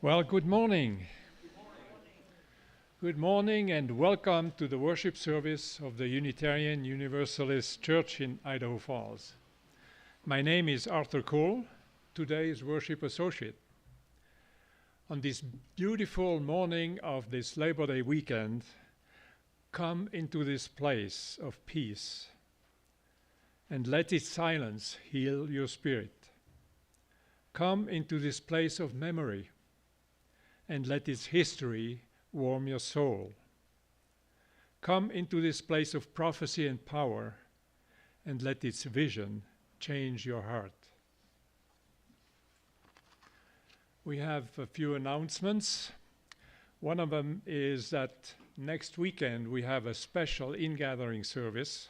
Well, good morning. Good morning and welcome to the worship service of the Unitarian Universalist Church in Idaho Falls. My name is Arthur Cole, today's worship associate. On this beautiful morning of this Labor Day weekend, come into this place of peace and let its silence heal your spirit. Come into this place of memory and let its history warm your soul. Come into this place of prophecy and power, and let its vision change your heart. We have a few announcements. One of them is that next weekend we have a special in-gathering service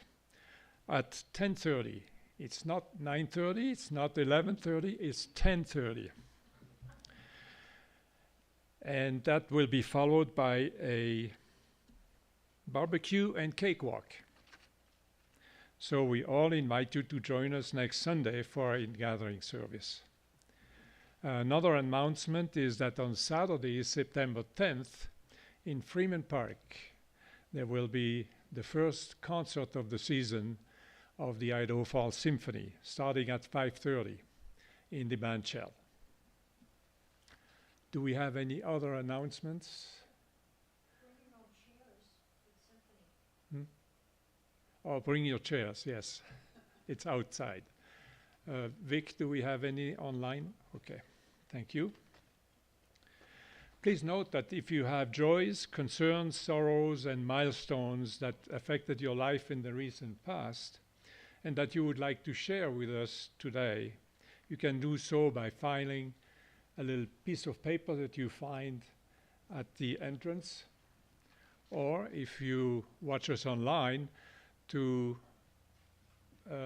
at 10:30. It's not 9:30, it's not 11:30, it's 10:30. And that will be followed by a barbecue and cakewalk. So we all invite you to join us next Sunday for our in-gathering service. Another announcement is that on Saturday, September 10th, in Freeman Park, there will be the first concert of the season of the Idaho Falls Symphony, starting at 5:30 in the band shell. Do we have any other announcements? Oh, bring your chairs, yes. It's outside. Vic, do we have any online? Okay, thank you. Please note that if you have joys, concerns, sorrows, and milestones that affected your life in the recent past, and that you would like to share with us today, you can do so by filing a little piece of paper that you find at the entrance, or if you watch us online, to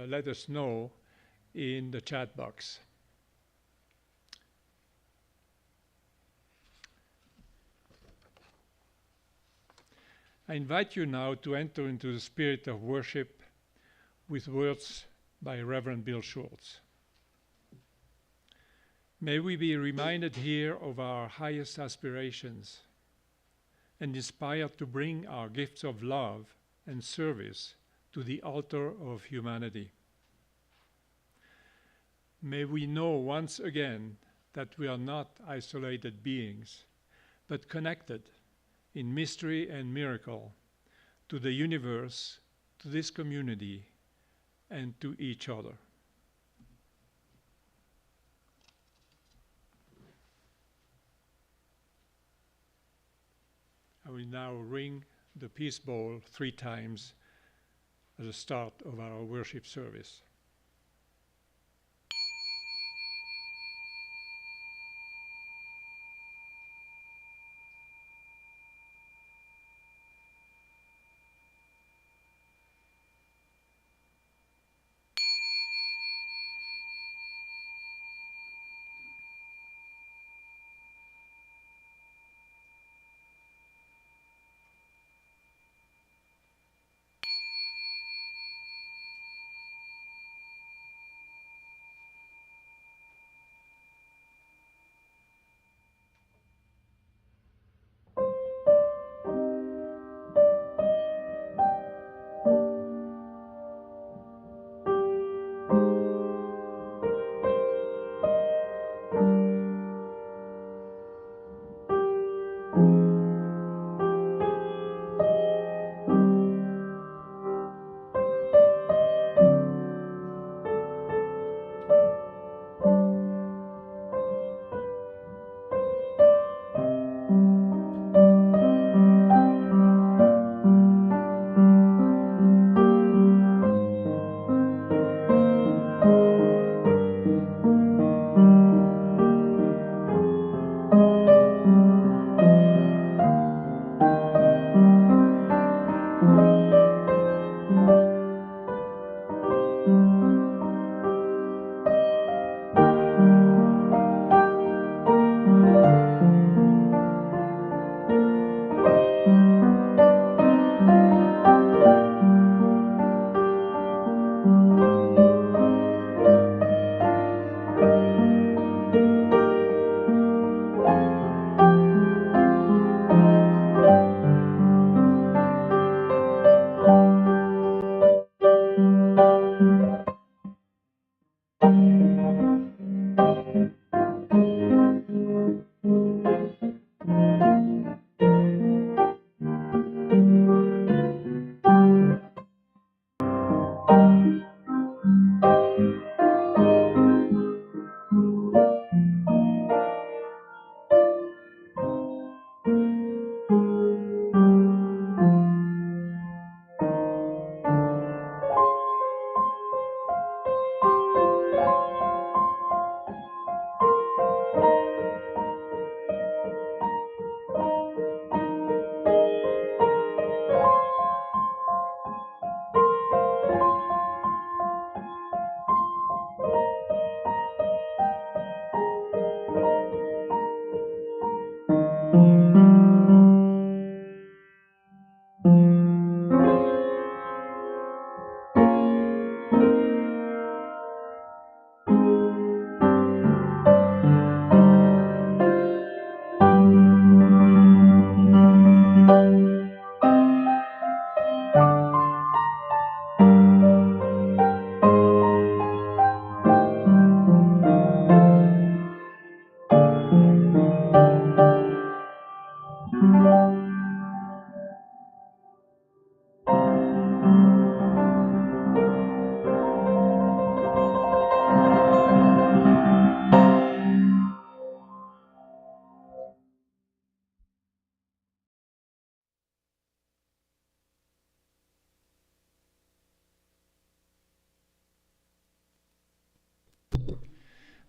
let us know in the chat box. I invite you now to enter into the spirit of worship with words by Reverend Bill Schultz. May we be reminded here of our highest aspirations and inspired to bring our gifts of love and service to the altar of humanity. May we know once again that we are not isolated beings, but connected in mystery and miracle to the universe, to this community, and to each other. I will now ring the peace bowl 3 times at the start of our worship service.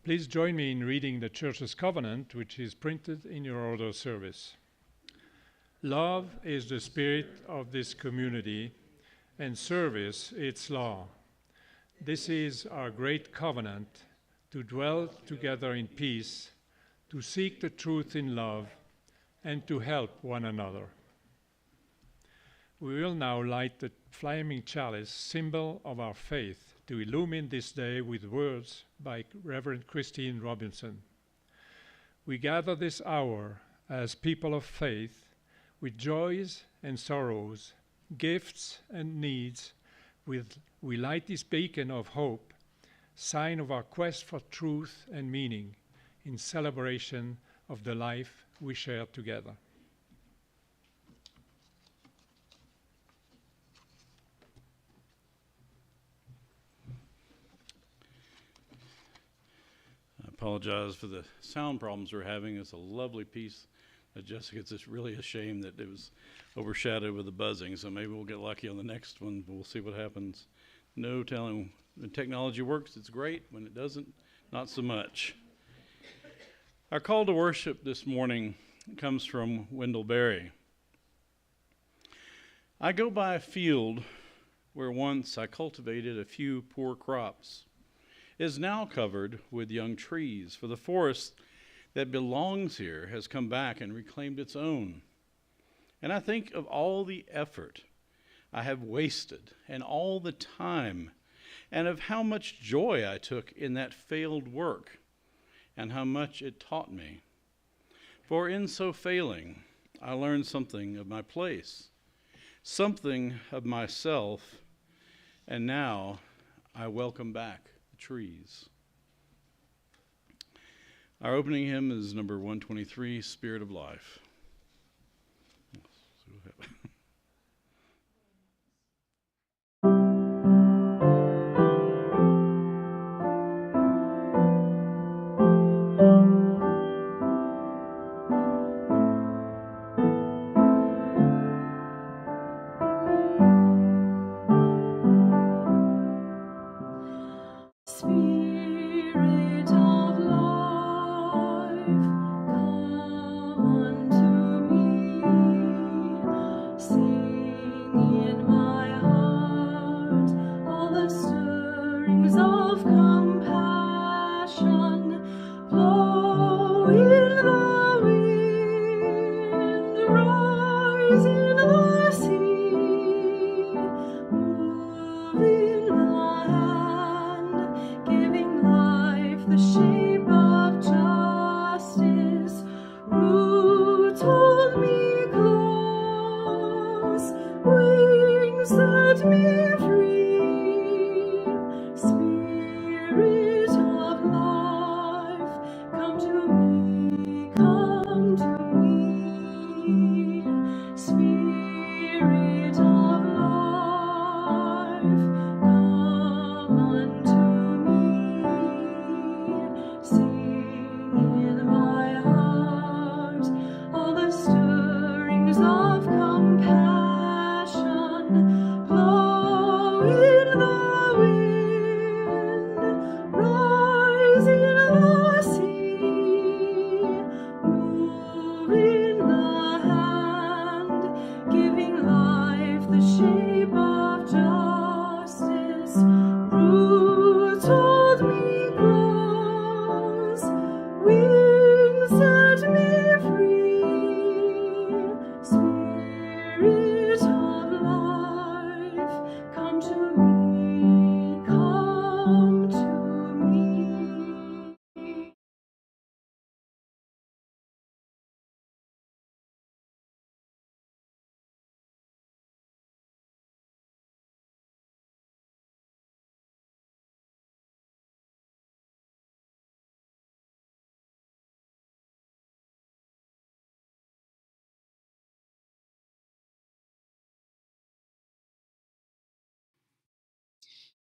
Please join me in reading the Church's covenant, which is printed in your order service. Love is the spirit of this community, and service its law. This is our great covenant, to dwell together in peace, to seek the truth in love, and to help one another. We will now light the flaming chalice, symbol of our faith, to illumine this day with words by Reverend Christine Robinson. We gather this hour as people of faith, with joys and sorrows, gifts and needs. We light this beacon of hope, sign of our quest for truth and meaning, in celebration of the life we share together. I apologize for the sound problems we're having. It's a lovely piece. Jessica, it's just really a shame that it was overshadowed with the buzzing, so maybe we'll get lucky on the next one. We'll see what happens. No telling. When technology works, it's great. When it doesn't, not so much. Our call to worship this morning comes from Wendell Berry. I go by a field where once I cultivated a few poor crops. It is now covered with young trees, for the forest that belongs here has come back and reclaimed its own. And I think of all the effort I have wasted and all the time, and of how much joy I took in that failed work and how much it taught me. For in so failing, I learned something of my place, something of myself, and now I welcome back the trees. Our opening hymn is number 123, Spirit of Life. Spirit of life, come unto me. Sing in my heart all the stirrings of compassion. Blow in the wind, rise in the sea, move in the hand, giving life the shape of justice. Roots hold me close, wings set me free. Spirit of life, come to me, come to me. Spirit of life, come unto me. Sing in my heart all the stirrings of compassion. Blow in the wind, rise in the sea, move in the hand, giving life the shape of justice. Roots hold me close, wings set me free. Spirit of life, come to me, come to me.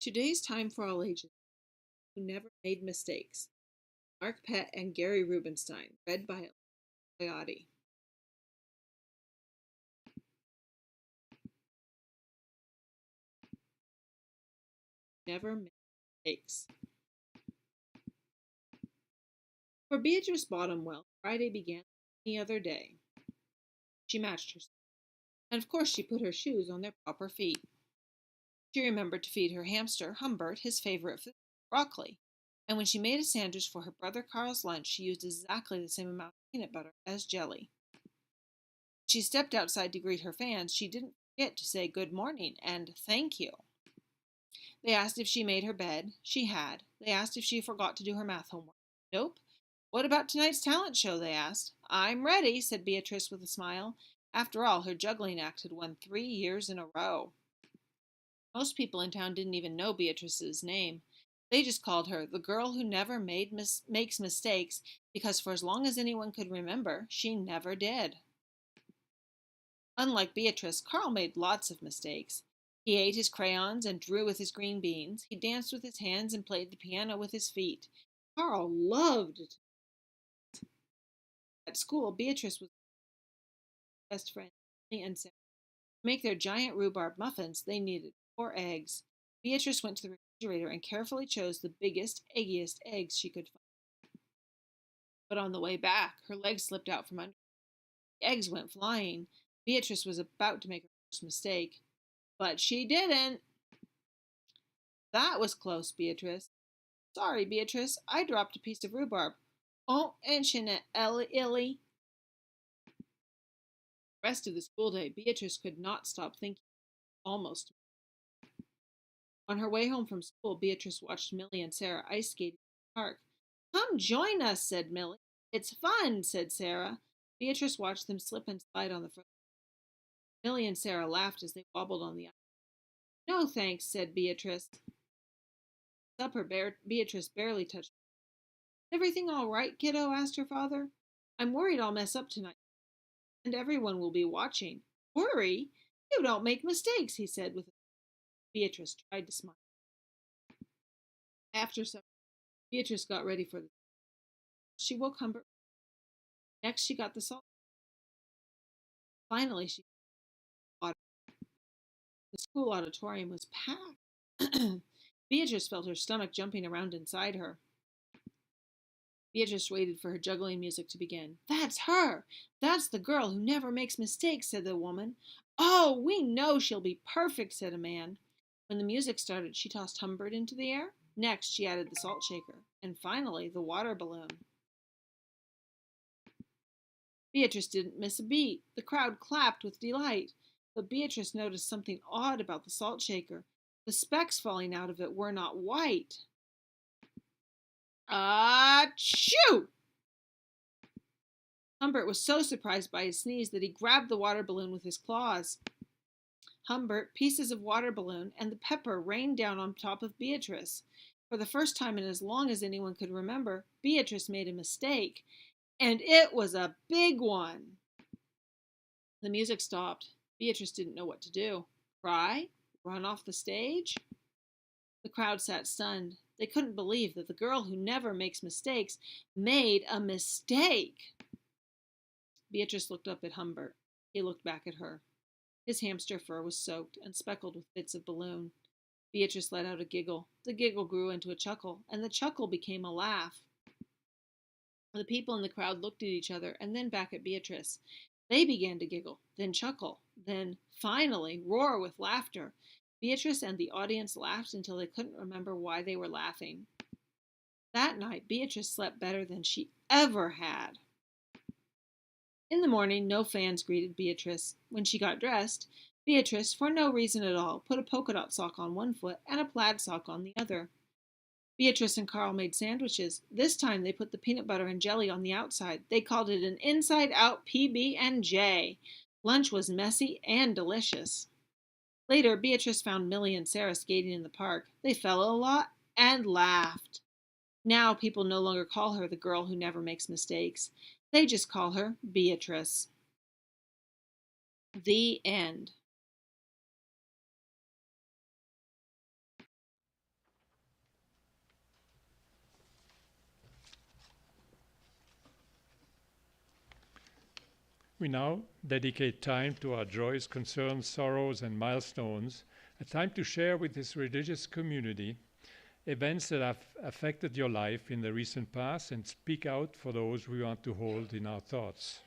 Today's Time for All Ages, Who Never Made Mistakes. Mark Pett and Gary Rubenstein, read by Leotti. Never made mistakes. For Beatrice Bottomwell, Friday began any other day. She matched herself, and of course she put her shoes on their proper feet. She remembered to feed her hamster, Humbert, his favorite food, broccoli, and when she made a sandwich for her brother Carl's lunch, she used exactly the same amount of peanut butter as jelly. When she stepped outside to greet her fans, she didn't forget to say good morning and thank you. They asked if she made her bed. She had. They asked if she forgot to do her math homework. Nope. What about tonight's talent show, they asked. I'm ready, said Beatrice with a smile. After all, her juggling act had won 3 years in a row. Most people in town didn't even know Beatrice's name. They just called her the girl who never makes mistakes because for as long as anyone could remember, she never did. Unlike Beatrice, Carl made lots of mistakes. He ate his crayons and drew with his green beans. He danced with his hands and played the piano with his feet. Carl loved it. At school, Beatrice was his best friend, and Sarah. To make their giant rhubarb muffins, they needed 4 eggs. Beatrice went to the refrigerator and carefully chose the biggest, eggiest eggs she could find. But on the way back, her legs slipped out from under. The eggs went flying. Beatrice was about to make her first mistake, but she didn't. That was close, Beatrice. Sorry, Beatrice, I dropped a piece of rhubarb. Oh, and Shanette illy. The rest of the school day, Beatrice could not stop thinking. Almost. On her way home from school, Beatrice watched Millie and Sarah ice skating in the park. Come join us, said Millie. It's fun, said Sarah. Beatrice watched them slip and slide on the front. Millie and Sarah laughed as they wobbled on the ice. No thanks, said Beatrice. Beatrice barely touched her. Everything all right, kiddo? Asked her father. I'm worried I'll mess up tonight, and everyone will be watching. Worry? You don't make mistakes, he said with a smile. Beatrice tried to smile. After supper, Beatrice got ready for the She woke Humbert. Next, she got the salt. Finally, she got water. The school auditorium was packed. Beatrice felt her stomach jumping around inside her. Beatrice waited for her juggling music to begin. That's her! That's the girl who never makes mistakes, said the woman. Oh, we know she'll be perfect, said a man. When the music started, she tossed Humbert into the air. Next, she added the salt shaker. And finally, the water balloon. Beatrice didn't miss a beat. The crowd clapped with delight. But Beatrice noticed something odd about the salt shaker. The specks falling out of it were not white. Achoo! Humbert was so surprised by his sneeze that he grabbed the water balloon with his claws. Humbert, pieces of water balloon, and the pepper rained down on top of Beatrice. For the first time in as long as anyone could remember, Beatrice made a mistake. And it was a big one. The music stopped. Beatrice didn't know what to do. Cry? Run off the stage? The crowd sat stunned. They couldn't believe that the girl who never makes mistakes made a mistake. Beatrice looked up at Humbert. He looked back at her. His hamster fur was soaked and speckled with bits of balloon. Beatrice let out a giggle. The giggle grew into a chuckle, and the chuckle became a laugh. The people in the crowd looked at each other and then back at Beatrice. They began to giggle, then chuckle, then, finally, roar with laughter. Beatrice and the audience laughed until they couldn't remember why they were laughing. That night, Beatrice slept better than she ever had. In the morning, no fans greeted Beatrice. When she got dressed, Beatrice, for no reason at all, put a polka dot sock on one foot and a plaid sock on the other. Beatrice and Carl made sandwiches. This time they put the peanut butter and jelly on the outside. They called it an inside-out PB&J. Lunch was messy and delicious. Later, Beatrice found Millie and Sarah skating in the park. They fell a lot and laughed. Now people no longer call her the girl who never makes mistakes. They just call her Beatrice. The end. We now dedicate time to our joys, concerns, sorrows, and milestones, a time to share with this religious community events that have affected your life in the recent past and speak out for those we want to hold in our thoughts.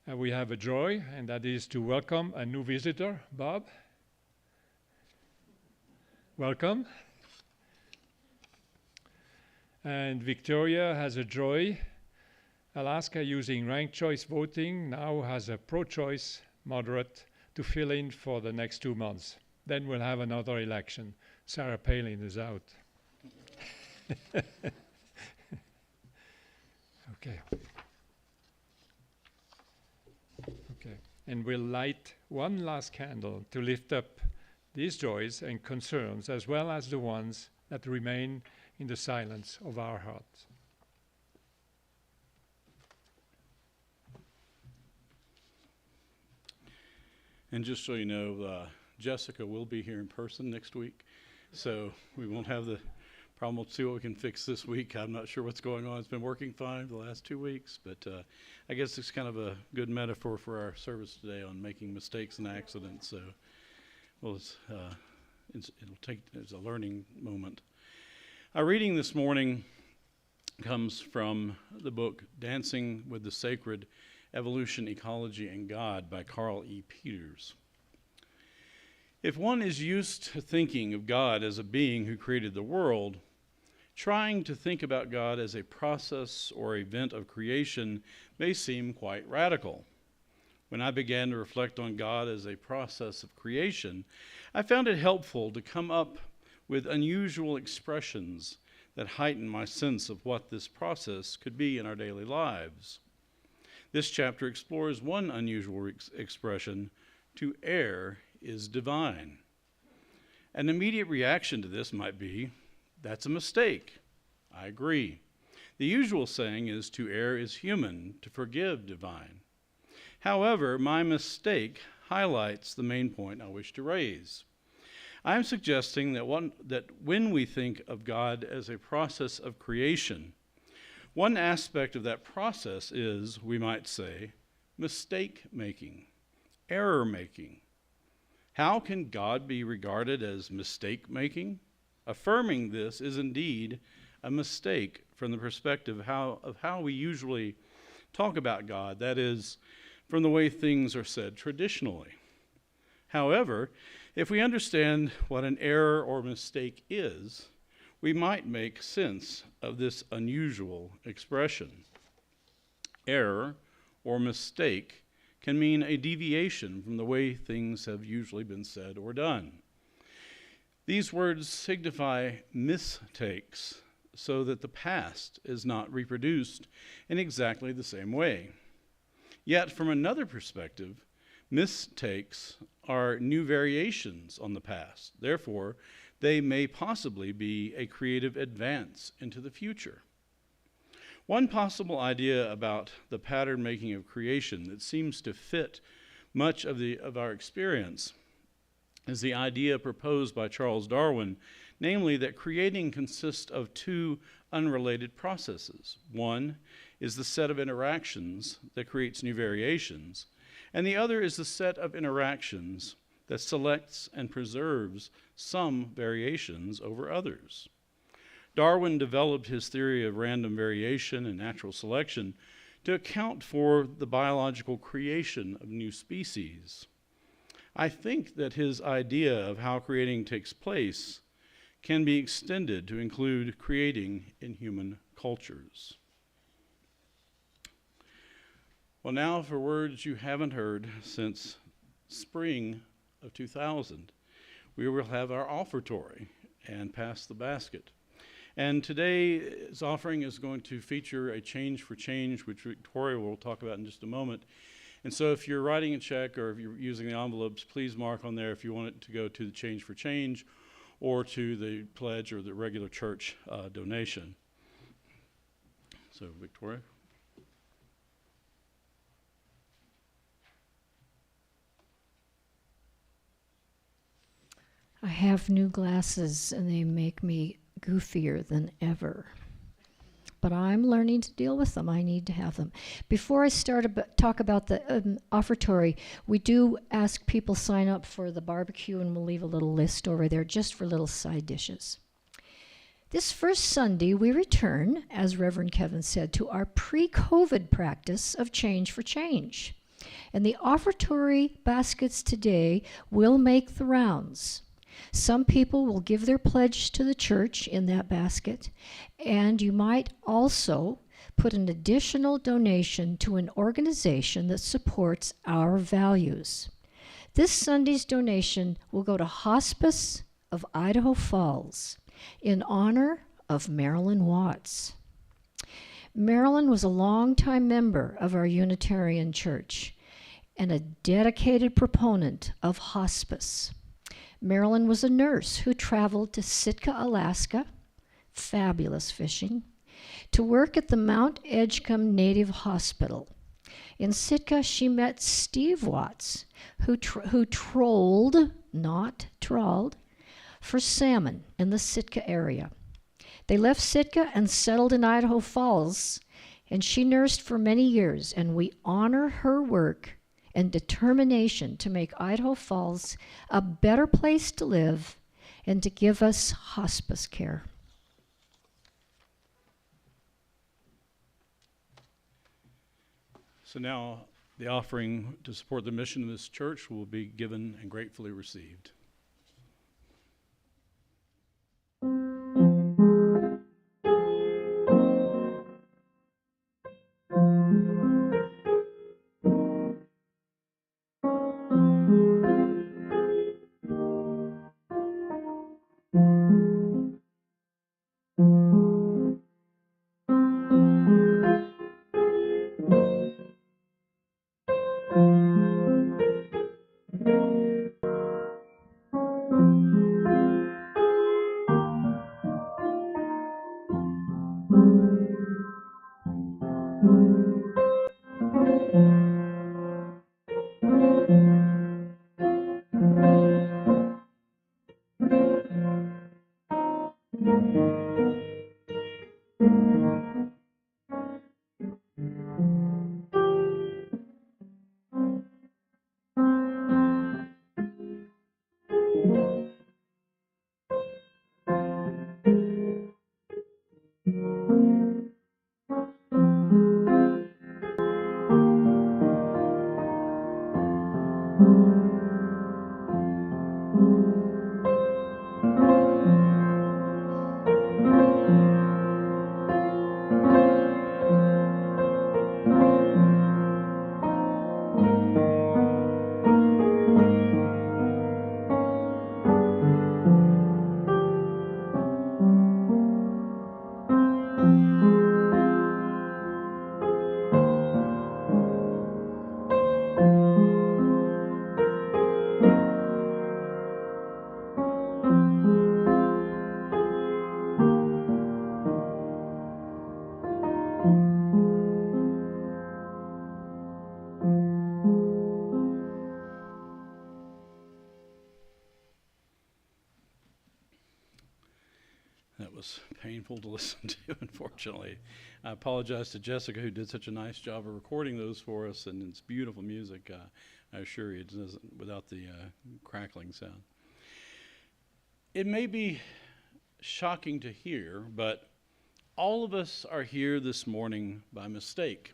And we have a joy, and that is to welcome a new visitor, Bob. Welcome. And Victoria has a joy. Alaska, using ranked choice voting, now has a pro-choice moderate to fill in for the next 2 months. Then we'll have another election. Sarah Palin is out. Okay. Okay. And we'll light one last candle to lift up these joys and concerns, as well as the ones that remain in the silence of our hearts. And just so you know, Jessica will be here in person next week, so we won't have the problem. We'll see what we can fix this week. I'm not sure what's going on. It's been working fine the last 2 weeks, but I guess it's kind of a good metaphor for our service today on making mistakes and accidents. So, well, it'll take as a learning moment. Our reading this morning comes from the book Dancing with the Sacred: Evolution, Ecology, and God by Carl E. Peters. If one is used to thinking of God as a being who created the world, trying to think about God as a process or event of creation may seem quite radical. When I began to reflect on God as a process of creation, I found it helpful to come up with unusual expressions that heighten my sense of what this process could be in our daily lives. This chapter explores one unusual expression: to err is divine. An immediate reaction to this might be, that's a mistake. I agree. The usual saying is, to err is human, to forgive divine. However, my mistake highlights the main point I wish to raise. I am suggesting that when we think of God as a process of creation, one aspect of that process is, we might say, mistake-making, error-making. How can God be regarded as mistake-making? Affirming this is indeed a mistake from the perspective of how we usually talk about God, that is, from the way things are said traditionally. However, if we understand what an error or mistake is, we might make sense of this unusual expression. Error or mistake can mean a deviation from the way things have usually been said or done. These words signify mistakes, so that the past is not reproduced in exactly the same way. Yet, from another perspective, mistakes are new variations on the past. Therefore, they may possibly be a creative advance into the future. One possible idea about the pattern making of creation that seems to fit much of our experience is the idea proposed by Charles Darwin, namely that creating consists of two unrelated processes. One is the set of interactions that creates new variations, and the other is the set of interactions that selects and preserves some variations over others. Darwin developed his theory of random variation and natural selection to account for the biological creation of new species. I think that his idea of how creating takes place can be extended to include creating in human cultures. Well, now for words you haven't heard since spring of 2000. We will have our offertory and pass the basket. And today's offering is going to feature a change for change, which Victoria will talk about in just a moment. And so if you're writing a check or if you're using the envelopes, please mark on there if you want it to go to the change for change or to the pledge or the regular church donation. So, Victoria. I have new glasses and they make me goofier than ever. but I'm learning to deal with them. I need to have them. Before I talk about the offertory, we do ask people sign up for the barbecue, and we'll leave a little list over there just for little side dishes. This first Sunday, we return, as Reverend Kevin said, to our pre-COVID practice of change for change. And the offertory baskets today will make the rounds. Some people will give their pledge to the church in that basket, and you might also put an additional donation to an organization that supports our values. This Sunday's donation will go to Hospice of Idaho Falls in honor of Marilyn Watts. Marilyn was a longtime member of our Unitarian Church and a dedicated proponent of hospice. Marilyn was a nurse who traveled to Sitka, Alaska, fabulous fishing, to work at the Mount Edgecombe Native Hospital. In Sitka, she met Steve Watts, who trolled, not trawled, for salmon in the Sitka area. They left Sitka and settled in Idaho Falls, and she nursed for many years, and we honor her work and determination to make Idaho Falls a better place to live and to give us hospice care. So now the offering to support the mission of this church will be given and gratefully received. That was painful to listen to, unfortunately. I apologize to Jessica, who did such a nice job of recording those for us, and it's beautiful music. I assure you, it doesn't without the crackling sound. It may be shocking to hear, but all of us are here this morning by mistake.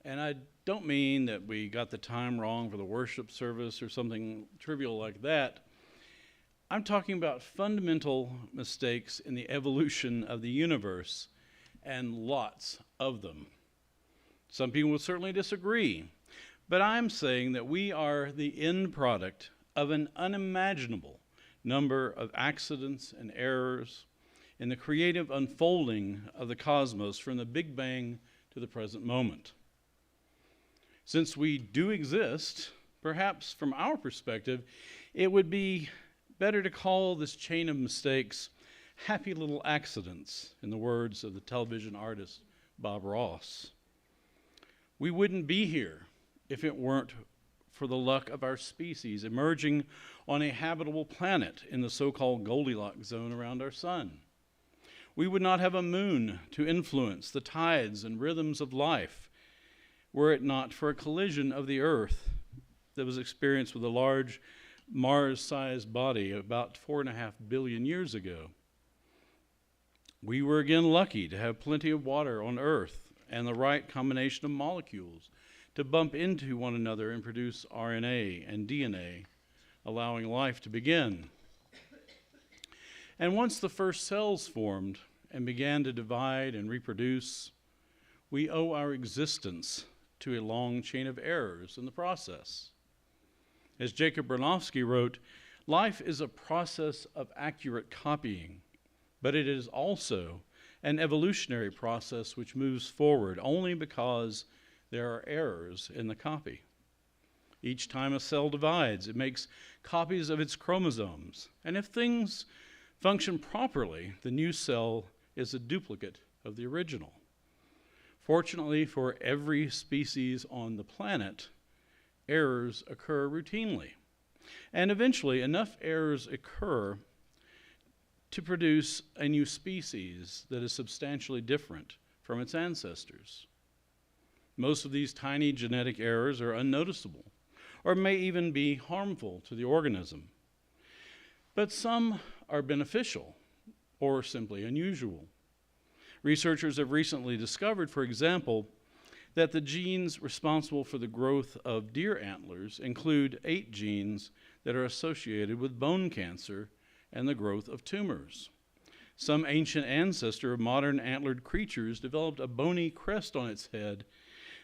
And I don't mean that we got the time wrong for the worship service or something trivial like that. I'm talking about fundamental mistakes in the evolution of the universe, and lots of them. Some people will certainly disagree, but I'm saying that we are the end product of an unimaginable number of accidents and errors in the creative unfolding of the cosmos from the Big Bang to the present moment. Since we do exist, perhaps from our perspective, it would be better to call this chain of mistakes happy little accidents, in the words of the television artist Bob Ross. We wouldn't be here if it weren't for the luck of our species emerging on a habitable planet in the so-called Goldilocks zone around our sun. We would not have a moon to influence the tides and rhythms of life were it not for a collision of the Earth that was experienced with a large Mars-sized body about 4.5 billion years ago. We were again lucky to have plenty of water on Earth and the right combination of molecules to bump into one another and produce RNA and DNA, allowing life to begin. And once the first cells formed and began to divide and reproduce, we owe our existence to a long chain of errors in the process. As Jacob Bronowski wrote, life is a process of accurate copying, but it is also an evolutionary process which moves forward only because there are errors in the copy. Each time a cell divides, it makes copies of its chromosomes, and if things function properly, the new cell is a duplicate of the original. Fortunately for every species on the planet, errors occur routinely, and eventually enough errors occur to produce a new species that is substantially different from its ancestors. Most of these tiny genetic errors are unnoticeable, or may even be harmful to the organism. But some are beneficial, or simply unusual. Researchers have recently discovered, for example, that the genes responsible for the growth of deer antlers include 8 genes that are associated with bone cancer and the growth of tumors. Some ancient ancestor of modern antlered creatures developed a bony crest on its head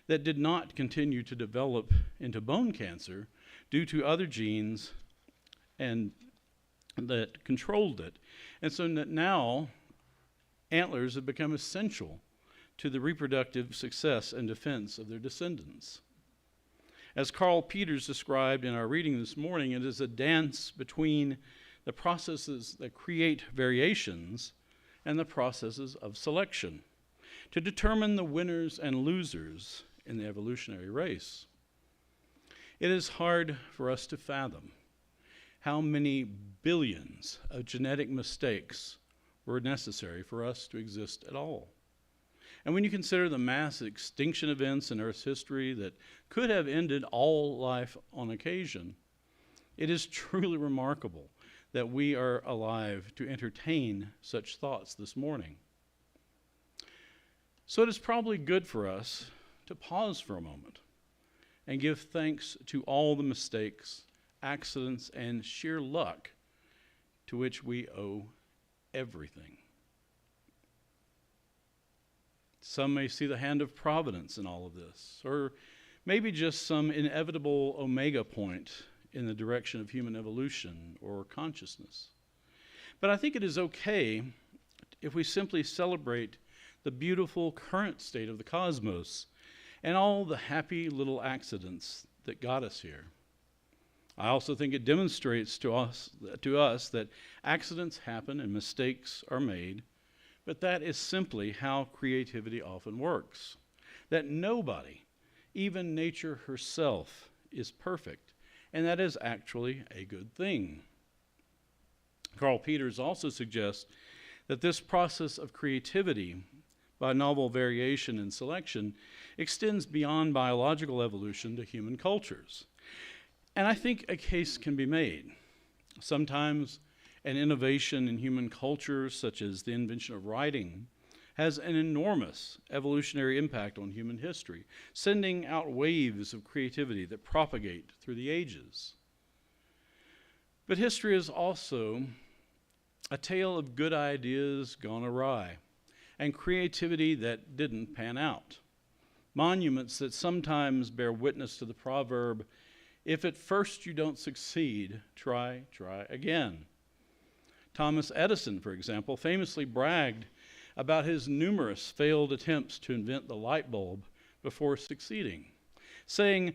that did not continue to develop into bone cancer due to other genes and that controlled it. And so now antlers have become essential to the reproductive success and defense of their descendants. As Carl Peters described in our reading this morning, it is a dance between the processes that create variations and the processes of selection to determine the winners and losers in the evolutionary race. It is hard for us to fathom how many billions of genetic mistakes were necessary for us to exist at all. And when you consider the mass extinction events in Earth's history that could have ended all life on occasion, it is truly remarkable that we are alive to entertain such thoughts this morning. So it is probably good for us to pause for a moment and give thanks to all the mistakes, accidents, and sheer luck to which we owe everything. Some may see the hand of providence in all of this, or maybe just some inevitable omega point in the direction of human evolution or consciousness. But I think it is okay if we simply celebrate the beautiful current state of the cosmos and all the happy little accidents that got us here. I also think it demonstrates to us that accidents happen and mistakes are made, but that is simply how creativity often works. That nobody, even nature herself, is perfect, and that is actually a good thing. Carl Peters also suggests that this process of creativity by novel variation and selection extends beyond biological evolution to human cultures. And I think a case can be made. Sometimes an innovation in human culture, such as the invention of writing, has an enormous evolutionary impact on human history, sending out waves of creativity that propagate through the ages. But history is also a tale of good ideas gone awry and creativity that didn't pan out. Monuments that sometimes bear witness to the proverb, "If at first you don't succeed, try again." Thomas Edison, for example, famously bragged about his numerous failed attempts to invent the light bulb before succeeding, saying,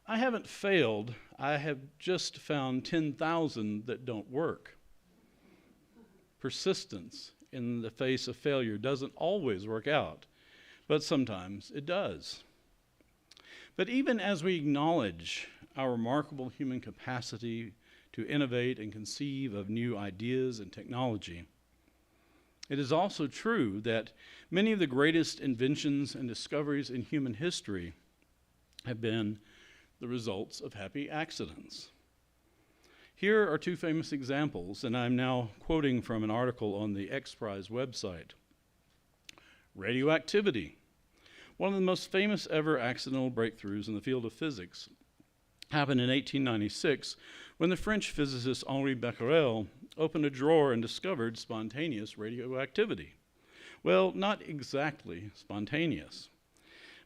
"I haven't failed, I have just found 10,000 that don't work." Persistence in the face of failure doesn't always work out, but sometimes it does. But even as we acknowledge our remarkable human capacity to innovate and conceive of new ideas and technology, It is also true that many of the greatest inventions and discoveries in human history have been the results of happy accidents. Here are two famous examples, and I'm now quoting from an article on the X Prize website. Radioactivity. One of the most famous ever accidental breakthroughs in the field of physics happened in 1896 when the French physicist Henri Becquerel opened a drawer and discovered spontaneous radioactivity. Well, not exactly spontaneous.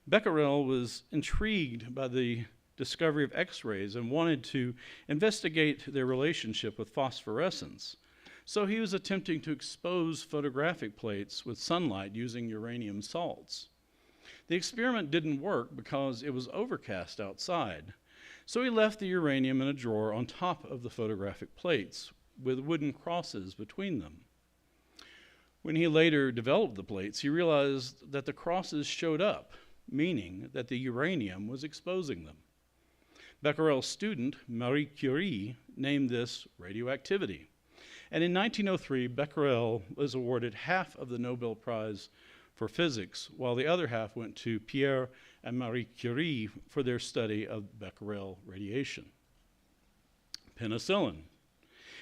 Becquerel was intrigued by the discovery of X-rays and wanted to investigate their relationship with phosphorescence. So he was attempting to expose photographic plates with sunlight using uranium salts. The experiment didn't work because it was overcast outside. So he left the uranium in a drawer on top of the photographic plates with wooden crosses between them. When he later developed the plates, he realized that the crosses showed up, meaning that the uranium was exposing them. Becquerel's student, Marie Curie, named this radioactivity. And in 1903, Becquerel was awarded half of the Nobel Prize for physics, while the other half went to Pierre and Marie Curie for their study of Becquerel radiation. Penicillin.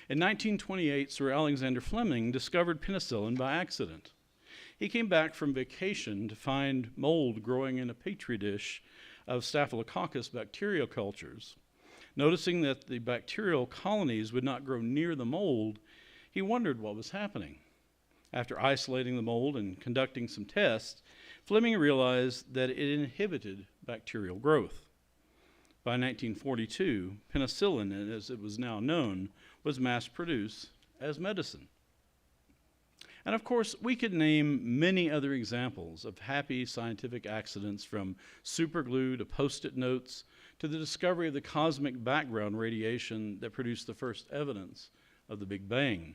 In 1928, Sir Alexander Fleming discovered penicillin by accident. He came back from vacation to find mold growing in a petri dish of Staphylococcus bacterial cultures. Noticing that the bacterial colonies would not grow near the mold, he wondered what was happening. After isolating the mold and conducting some tests, Fleming realized that it inhibited bacterial growth. By 1942, penicillin, as it was now known, was mass-produced as medicine. And of course, we could name many other examples of happy scientific accidents, from superglue to Post-it notes to the discovery of the cosmic background radiation that produced the first evidence of the Big Bang.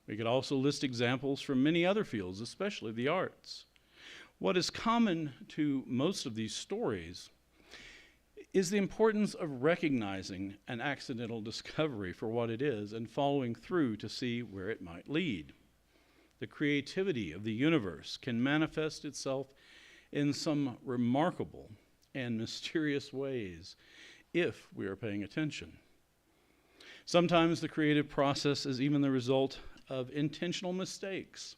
We could also list examples from many other fields, especially the arts. What is common to most of these stories is the importance of recognizing an accidental discovery for what it is and following through to see where it might lead. The creativity of the universe can manifest itself in some remarkable and mysterious ways if we are paying attention. Sometimes the creative process is even the result of intentional mistakes,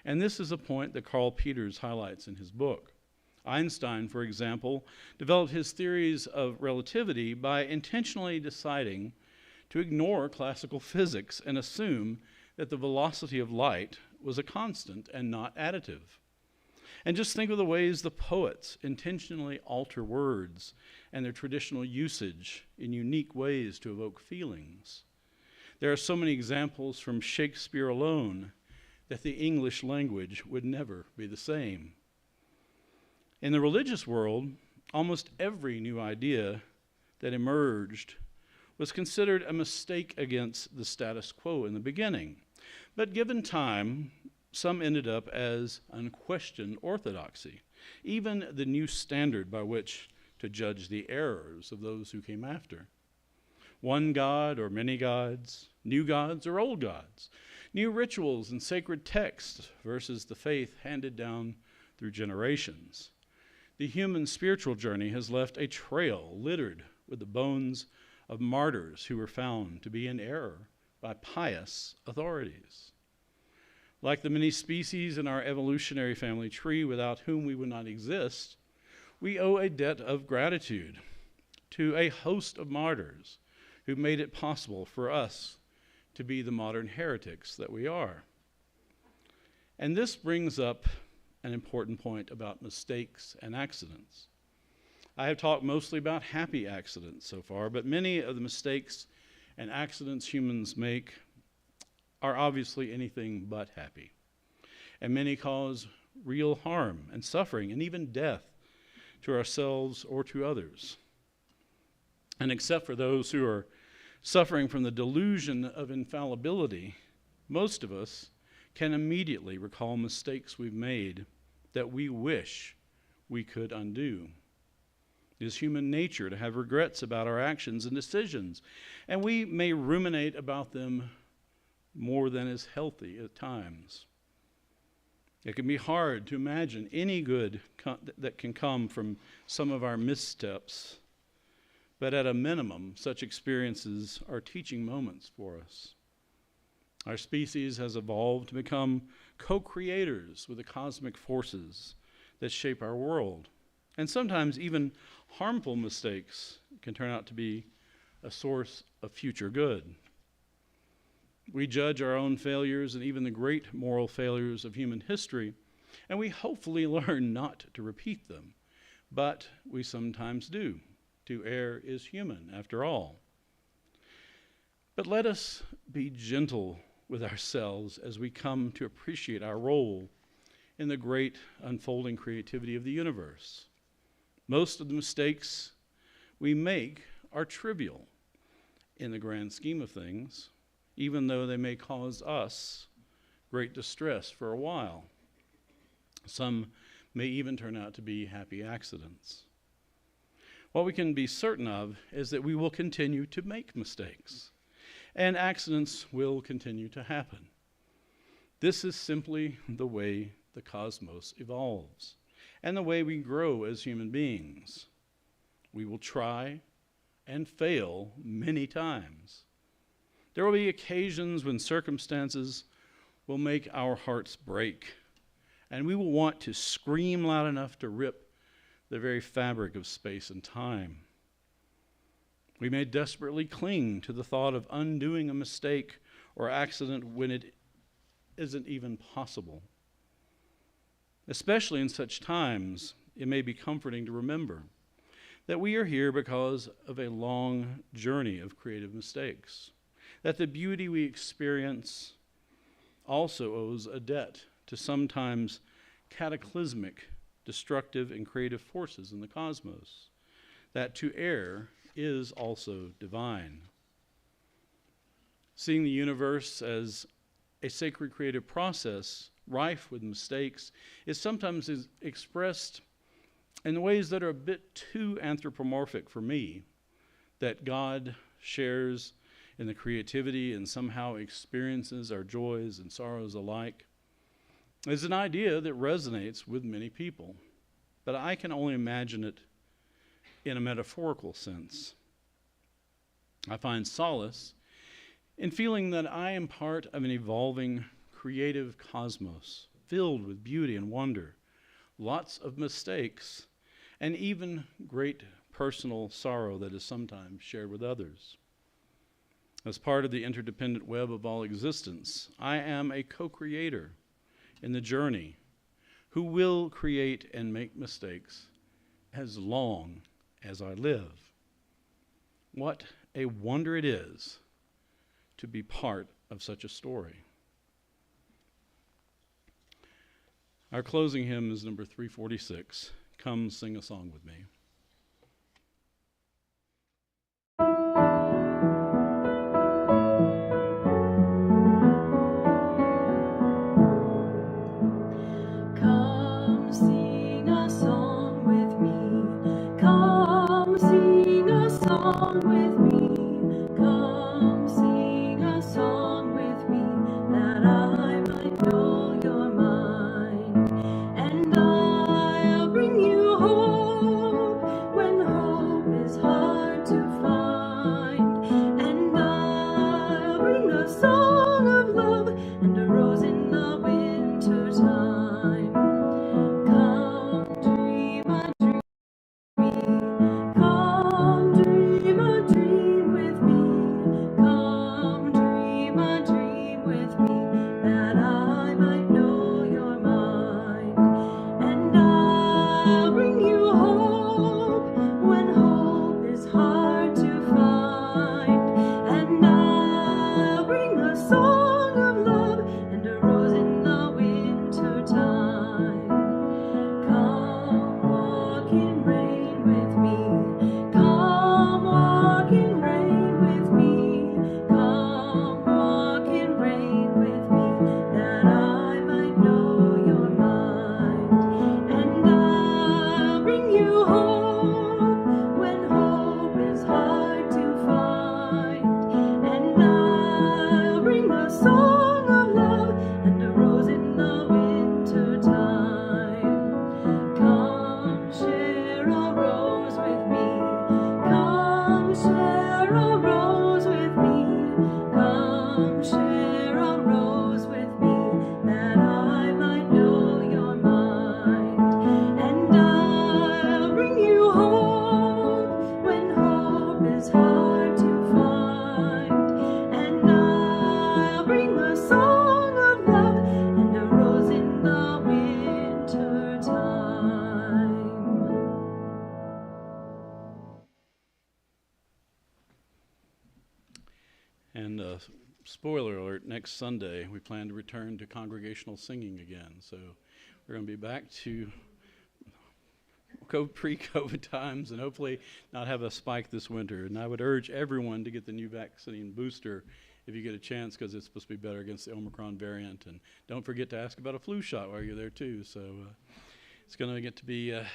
and this is a point that Carl Peters highlights in his book. Einstein, for example, developed his theories of relativity by intentionally deciding to ignore classical physics and assume that the velocity of light was a constant and not additive. And just think of the ways the poets intentionally alter words and their traditional usage in unique ways to evoke feelings. There are so many examples from Shakespeare alone that the English language would never be the same. In the religious world, almost every new idea that emerged was considered a mistake against the status quo in the beginning. But given time, some ended up as unquestioned orthodoxy, even the new standard by which to judge the errors of those who came after. One God or many gods, new gods or old gods, new rituals and sacred texts versus the faith handed down through generations. The human spiritual journey has left a trail littered with the bones of martyrs who were found to be in error by pious authorities. Like the many species in our evolutionary family tree without whom we would not exist, we owe a debt of gratitude to a host of martyrs who made it possible for us to be the modern heretics that we are. And this brings up an important point about mistakes and accidents. I have talked mostly about happy accidents so far, but many of the mistakes and accidents humans make are obviously anything but happy. And many cause real harm and suffering and even death to ourselves or to others. And except for those who are suffering from the delusion of infallibility, most of us can immediately recall mistakes we've made that we wish we could undo. It is human nature to have regrets about our actions and decisions, and we may ruminate about them more than is healthy at times. It can be hard to imagine any good that can come from some of our missteps, but at a minimum, such experiences are teaching moments for us. Our species has evolved to become co-creators with the cosmic forces that shape our world. And sometimes even harmful mistakes can turn out to be a source of future good. We judge our own failures and even the great moral failures of human history, and we hopefully learn not to repeat them. But we sometimes do. To err is human, after all. But let us be gentle with ourselves as we come to appreciate our role in the great unfolding creativity of the universe. Most of the mistakes we make are trivial in the grand scheme of things, even though they may cause us great distress for a while. Some may even turn out to be happy accidents. What we can be certain of is that we will continue to make mistakes, and accidents will continue to happen. This is simply the way the cosmos evolves, and the way we grow as human beings. We will try and fail many times. There will be occasions when circumstances will make our hearts break, and we will want to scream loud enough to rip the very fabric of space and time. We may desperately cling to the thought of undoing a mistake or accident when it isn't even possible. Especially in such times, it may be comforting to remember that we are here because of a long journey of creative mistakes, that the beauty we experience also owes a debt to sometimes cataclysmic, destructive, and creative forces in the cosmos, that to err is also divine. Seeing the universe as a sacred creative process rife with mistakes is sometimes expressed in ways that are a bit too anthropomorphic for me, that God shares in the creativity and somehow experiences our joys and sorrows alike, is an idea that resonates with many people, but I can only imagine it in a metaphorical sense. I find solace in feeling that I am part of an evolving creative cosmos filled with beauty and wonder, lots of mistakes, and even great personal sorrow that is sometimes shared with others. As part of the interdependent web of all existence, I am a co-creator in the journey who will create and make mistakes as long as I live. What a wonder it is to be part of such a story. Our closing hymn is number 346. Come sing a song with me. Come sing a song with me. Come sing a song with me. Come sing a song with me, that I might know your mind. And I'll bring you hope spoiler alert, next Sunday we plan to return to congregational singing again. So we're going to be back to pre-COVID times and hopefully not have a spike this winter. And I would urge everyone to get the new vaccine booster if you get a chance, because it's supposed to be better against the Omicron variant. And don't forget to ask about a flu shot while you're there too. So it's going to get to be a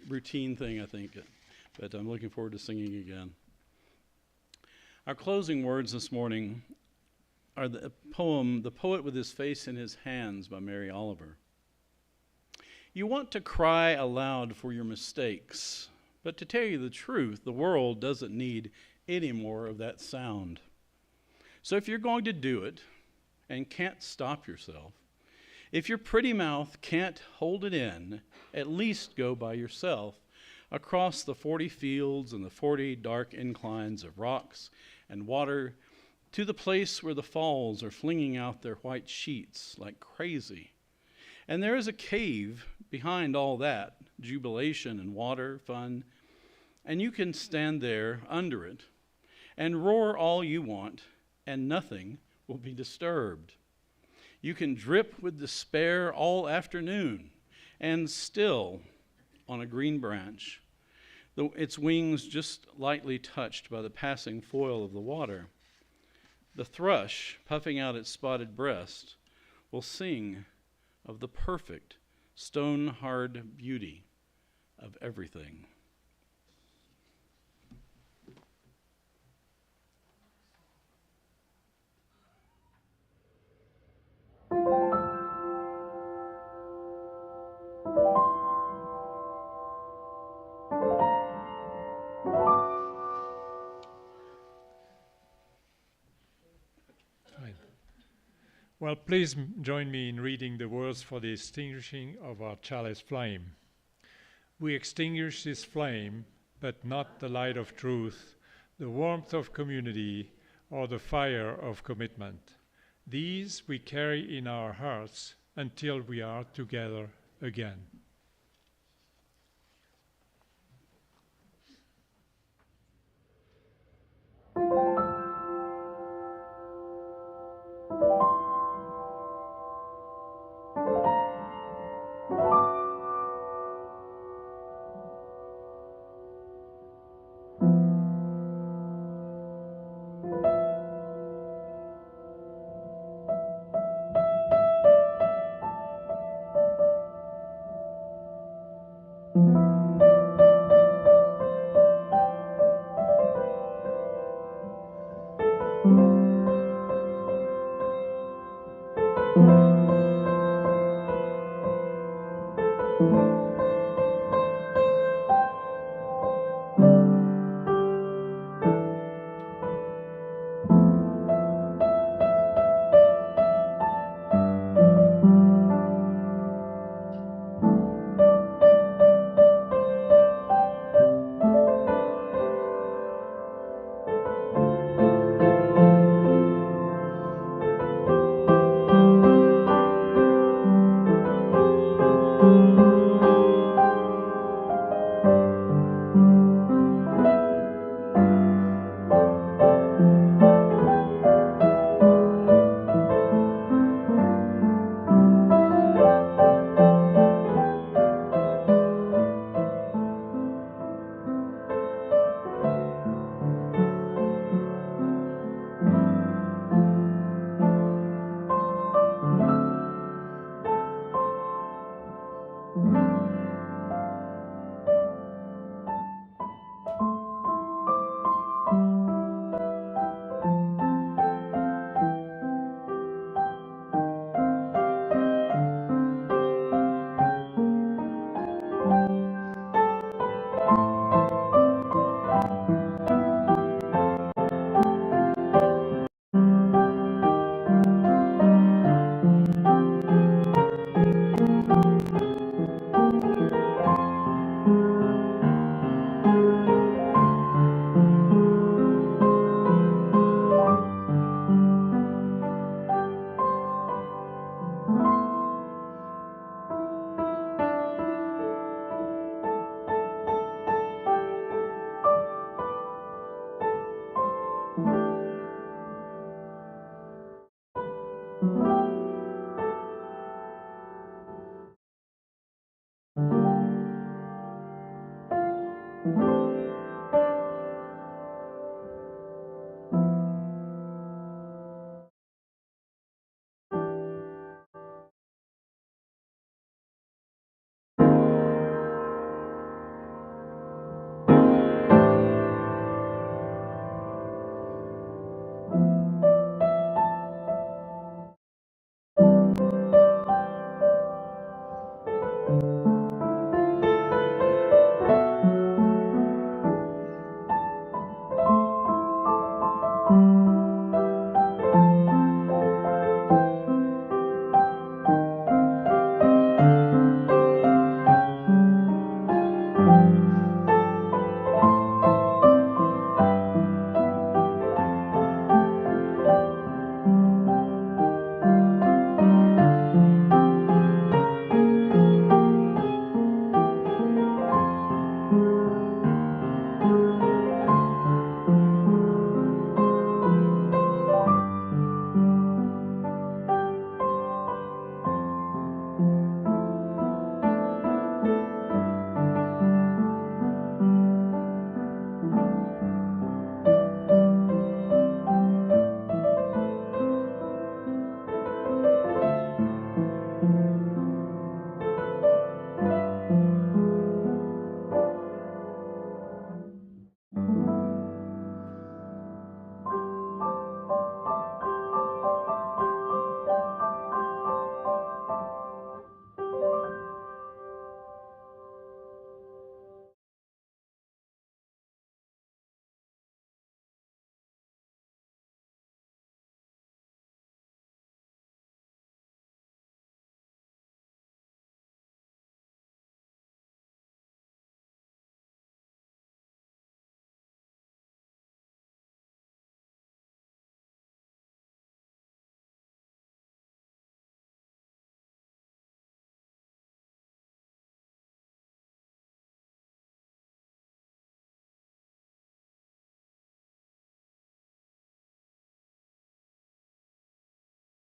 routine thing, I think. But I'm looking forward to singing again. Our closing words this morning are the poem, The Poet with His Face in His Hands by Mary Oliver. You want to cry aloud for your mistakes, but to tell you the truth, the world doesn't need any more of that sound. So if you're going to do it and can't stop yourself, if your pretty mouth can't hold it in, at least go by yourself across the 40 fields and the 40 dark inclines of rocks and water to the place where the falls are flinging out their white sheets like crazy. And there is a cave behind all that, jubilation and water, fun, and you can stand there under it and roar all you want, and nothing will be disturbed. You can drip with despair all afternoon, and still, on a green branch, its wings just lightly touched by the passing foil of the water, the thrush, puffing out its spotted breast, will sing of the perfect, stone-hard beauty of everything. Fine. Well, please join me in reading the words for the extinguishing of our chalice flame. We extinguish this flame, but not the light of truth, the warmth of community, or the fire of commitment. These we carry in our hearts until we are together again. Thank you.